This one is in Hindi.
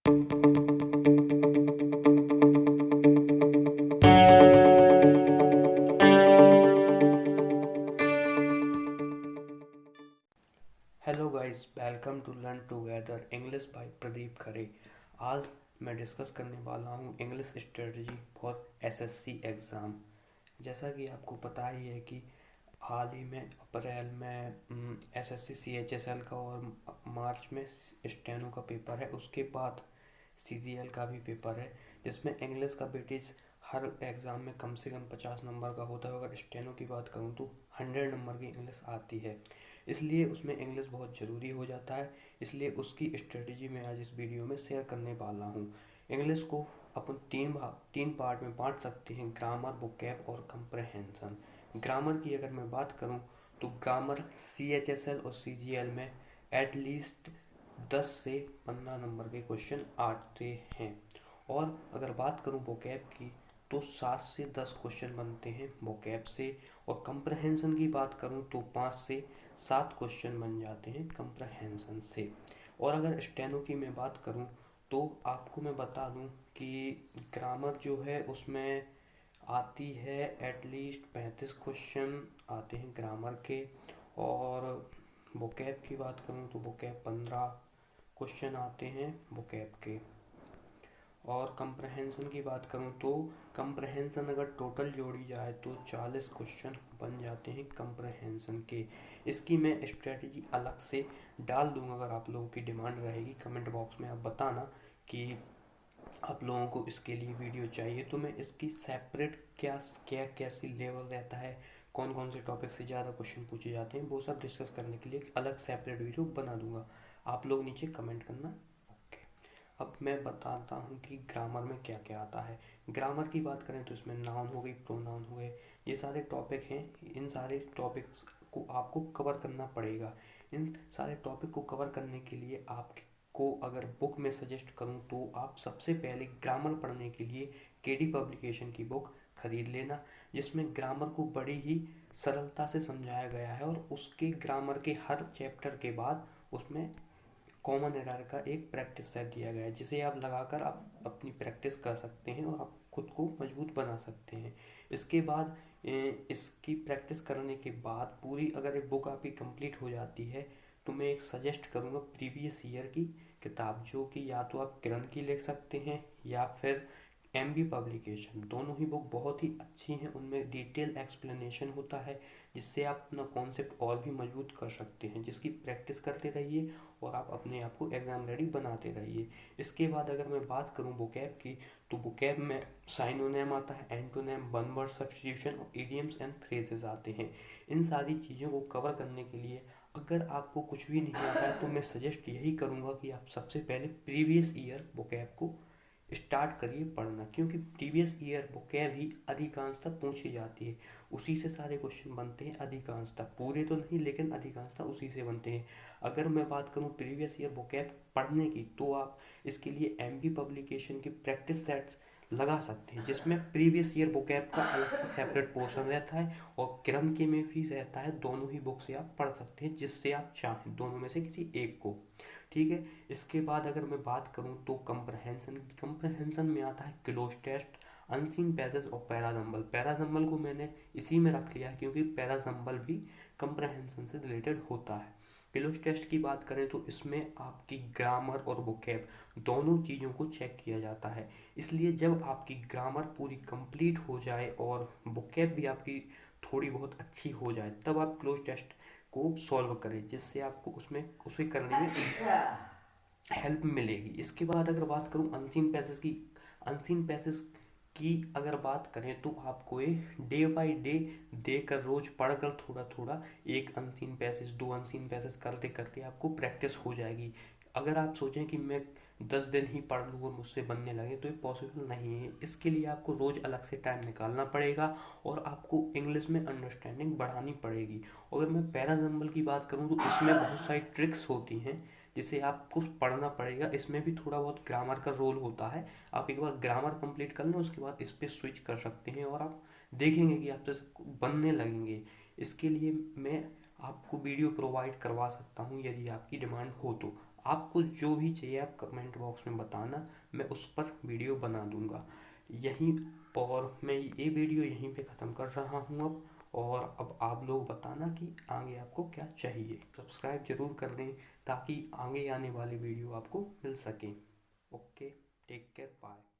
Hello guys, welcome to learn together English by Pradeep Khare. आज मैं डिस्कस करने वाला हूँ English strategy for SSC exam. जैसा कि आपको पता ही है कि हाल ही में अप्रैल में एसएससी सीएचएसएल का और मार्च में स्टेनो का पेपर है। उसके बाद सीजीएल का भी पेपर है, जिसमें इंग्लिश का वेटेज हर एग्ज़ाम में कम से कम 50 नंबर का होता है। अगर स्टेनो की बात करूँ तो 100 नंबर की इंग्लिश आती है, इसलिए उसमें इंग्लिश बहुत ज़रूरी हो जाता है। इसलिए उसकी स्ट्रेटजी मैं आज इस वीडियो में शेयर करने वाला हूँ। इंग्लिश को अपन तीन पार्ट में बांट सकते हैं: ग्रामर, वोकैब और कंप्रहेंशन। ग्रामर की अगर मैं बात करूँ तो ग्रामर सीएचएसएल और सीजीएल में एटलीस्ट 10 से 15 नंबर के क्वेश्चन आते हैं। और अगर बात करूँ वोकैब की तो 7 से 10 क्वेश्चन बनते हैं वोकैब से। और कंप्रहेंशन की बात करूँ तो 5 से 7 क्वेश्चन बन जाते हैं कंप्रहेंशन से। और अगर स्टेनो की मैं बात करूँ तो आपको मैं बता दूँ कि ग्रामर जो है उसमें आती है एटलीस्ट 35 क्वेश्चन आते हैं ग्रामर के। और वोकैब की बात करूँ तो वोकैब 15 क्वेश्चन आते हैं वोकैब के। और कंप्रहेंशन की बात करूँ तो कंप्रहेंशन अगर टोटल जोड़ी जाए तो 40 क्वेश्चन बन जाते हैं कंप्रहेंशन के। इसकी मैं स्ट्रेटजी अलग से डाल दूंगा, अगर आप लोगों की डिमांड रहेगी कमेंट बॉक्स में आप बताना कि आप लोगों को इसके लिए वीडियो चाहिए। तो मैं इसकी सेपरेट क्या क्या कैसी लेवल रहता है, कौन कौन से टॉपिक से ज़्यादा क्वेश्चन पूछे जाते हैं, वो सब डिस्कस करने के लिए अलग सेपरेट वीडियो बना दूंगा। आप लोग नीचे कमेंट करना। ओके, अब मैं बताता हूँ कि ग्रामर में क्या क्या आता है। ग्रामर की बात करें तो इसमें नाउन हो गई, प्रोनाउन हो गए, ये सारे टॉपिक हैं। इन सारे टॉपिक्स को आपको कवर करना पड़ेगा। इन सारे टॉपिक को कवर करने के लिए आपको अगर बुक में सजेस्ट करूँ तो आप सबसे पहले ग्रामर पढ़ने के लिए केडी पब्लिकेशन की बुक खरीद लेना, जिसमें ग्रामर को बड़ी ही सरलता से समझाया गया है। और उसके ग्रामर के हर चैप्टर के बाद उसमें कॉमन एरर का एक प्रैक्टिस सेट दिया गया है, जिसे आप लगाकर आप अपनी प्रैक्टिस कर सकते हैं और आप खुद को मजबूत बना सकते हैं। इसके बाद इसकी प्रैक्टिस करने के बाद पूरी अगर एक बुक आपकी कंप्लीट हो जाती है तो मैं एक सजेस्ट करूँगा प्रीवियस ईयर की किताब, जो कि या तो आप किरण की ले सकते हैं या फिर एमबी पब्लिकेशन। दोनों ही बुक बहुत ही अच्छी हैं, उनमें डिटेल एक्सप्लेनेशन होता है, जिससे आप अपना कॉन्सेप्ट और भी मजबूत कर सकते हैं, जिसकी प्रैक्टिस करते रहिए और आप अपने आप को एग्ज़ाम रेडी बनाते रहिए। इसके बाद अगर मैं बात करूं वोकैब की तो वोकैब में साइनोनिम आता है, एंटोनिम, वन वर्ड सब्स्टिट्यूशन और इडियम्स एंड फ्रेजेस आते हैं। इन सारी चीज़ों को कवर करने के लिए अगर आपको कुछ भी नहीं आता है तो मैं सजेस्ट यही करूँगा कि आप सबसे पहले प्रीवियस ईयर वोकैब को स्टार्ट करिए पढ़ना, क्योंकि प्रीवियस ईयर वोकैब ही अधिकांशतः पूछी जाती है, उसी से सारे क्वेश्चन बनते हैं अधिकांशतः, पूरे तो नहीं लेकिन अधिकांशतः उसी से बनते हैं। अगर मैं बात करूं प्रीवियस ईयर वोकैब पढ़ने की तो आप इसके लिए एमबी पब्लिकेशन की प्रैक्टिस सेट लगा सकते हैं, जिसमें प्रीवियस ईयर वोकैब का अलग से सेपरेट पोर्शन रहता है और किरण के में भी रहता है। दोनों ही बुक से आप पढ़ सकते हैं, जिससे आप चाहें दोनों में से किसी एक को। ठीक है, इसके बाद अगर मैं बात करूं तो कंप्रहेंशन में आता है क्लोज टेस्ट, अनसीन पैसेज और पैराजम्बल। पैराजम्बल को मैंने इसी में रख लिया है क्योंकि पैराजम्बल भी कंप्रहेंशन से रिलेटेड होता है। क्लोज टेस्ट की बात करें तो इसमें आपकी ग्रामर और वोकैब दोनों चीज़ों को चेक किया जाता है। इसलिए जब आपकी ग्रामर पूरी कंप्लीट हो जाए और वोकैब भी आपकी थोड़ी बहुत अच्छी हो जाए तब आप क्लोज टेस्ट को सॉल्व करें, जिससे आपको उसमें उसे करने में हेल्प मिलेगी। इसके बाद अगर बात करूं अनसीन पैसेज की अगर बात करें तो आपको ये डे बाई डे देकर रोज पढ़कर थोड़ा थोड़ा एक अनसीन पैसेज, दो अनसीन पैसेज करते करते आपको प्रैक्टिस हो जाएगी। अगर आप सोचें कि मैं 10 दिन ही पढ़ लूँ और मुझसे बनने लगे तो ये पॉसिबल नहीं है। इसके लिए आपको रोज़ अलग से टाइम निकालना पड़ेगा और आपको इंग्लिश में अंडरस्टैंडिंग बढ़ानी पड़ेगी। अगर मैं पैराजम्बल की बात करूँ तो इसमें बहुत सारी ट्रिक्स होती हैं जिसे आपको पढ़ना पड़ेगा। इसमें भी थोड़ा बहुत ग्रामर का रोल होता है। आप एक बार ग्रामर कंप्लीट कर लें उसके बाद इस पर स्विच कर सकते हैं और आप देखेंगे कि आपसे सब बनने लगेंगे। इसके लिए मैं आपको वीडियो प्रोवाइड करवा सकता हूँ यदि आपकी डिमांड हो तो। आपको जो भी चाहिए आप कमेंट बॉक्स में बताना, मैं उस पर वीडियो बना दूंगा यहीं। और मैं ये वीडियो यहीं पे ख़त्म कर रहा हूँ अब। और अब आप लोग बताना कि आगे आपको क्या चाहिए। सब्सक्राइब जरूर कर दें ताकि आगे आने वाले वीडियो आपको मिल सकें। Okay, take care, bye.